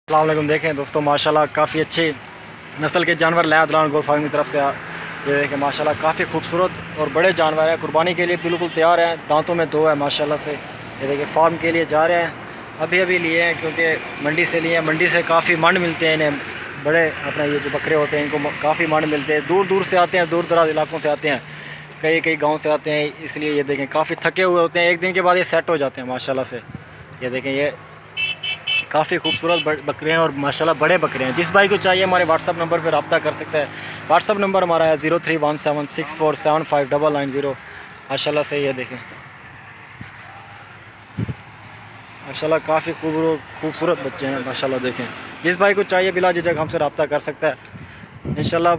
अस्सलाम वालेकुम। देखें दोस्तों, माशाल्लाह काफ़ी अच्छे नस्ल के जानवर लाए अदलान गोट फार्म की तरफ से। ये देखें माशाल्लाह काफ़ी खूबसूरत और बड़े जानवर हैं, कुर्बानी के लिए बिल्कुल तैयार हैं। दांतों में दो है माशाल्लाह से। ये देखें फार्म के लिए जा रहे हैं, अभी अभी लिए हैं क्योंकि मंडी से लिए हैं। मंडी से काफ़ी मंड मिलते हैं इन्हें, बड़े अपना ये जो बकरे होते हैं इनको काफ़ी मंड मिलते हैं। दूर दूर से आते हैं, दूर दराज इलाकों से आते हैं, कई कई गाँव से आते हैं। इसलिए ये देखें काफ़ी थके हुए होते हैं, एक दिन के बाद ये सेट हो जाते हैं माशाल्लाह से। ये देखें ये काफ़ी खूबसूरत बकरे हैं और माशाल्लाह बड़े बकरे हैं। जिस भाई को चाहिए हमारे व्हाट्सअप नंबर पर रब्ता कर सकते हैं। व्हाट्सअप नंबर हमारा है 0317647590 माशाल्लाह से। ये देखें माशाल्लाह काफ़ी खूबसूरत बच्चे हैं माशाल्लाह। देखें जिस भाई को चाहिए बिला झिझक हमसे रब्ता कर सकता है। इंशाल्लाह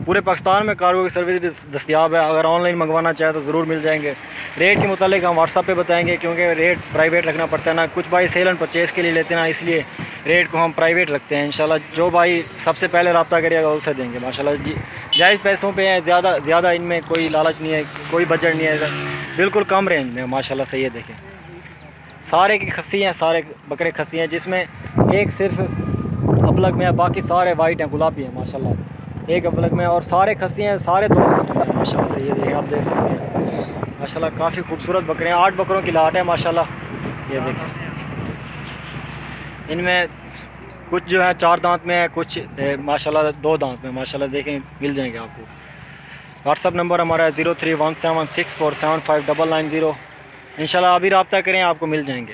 पूरे पाकिस्तान में कार्गो की सर्विस भी दस्तियाब है, अगर ऑनलाइन मंगवाना चाहे तो ज़रूर मिल जाएंगे। रेट के मुतालिक हम व्हाट्सअप पे बताएंगे क्योंकि रेट प्राइवेट रखना पड़ता है ना, कुछ भाई सेल एंड परचेज़ के लिए लेते हैं ना, इसलिए रेट को हम प्राइवेट रखते हैं। इंशाल्लाह जो भाई सबसे पहले रब्ता करिएगा उसे देंगे माशाल्लाह जी। जायज़ पैसों पे है, ज़्यादा इनमें कोई लालच नहीं है, कोई बजट नहीं है, बिल्कुल कम रेंज में माशाल्लाह से। ये देखें सारे की खस्सी हैं, सारे बकरे खस्सी हैं, जिसमें एक सिर्फ अबलग में है, बाकी सारे वाइट हैं, गुलाबी हैं माशाल्लाह। एक अबलग में और सारे खस्सी हैं, सारे दो दांतों में माशाल्लाह से। ये देखें आप देख सकते हैं माशाल्लाह काफ़ी खूबसूरत बकरे हैं। 8 बकरों की लाट है माशाल्लाह। ये देखें इनमें कुछ जो है 4 दांत में है, कुछ माशाल्लाह 2 दांत में माशाल्लाह। देखें मिल जाएंगे आपको। व्हाट्सअप नंबर हमारा है 0317647590। इंशाल्लाह अभी रब्ता करें, आपको मिल जाएंगे।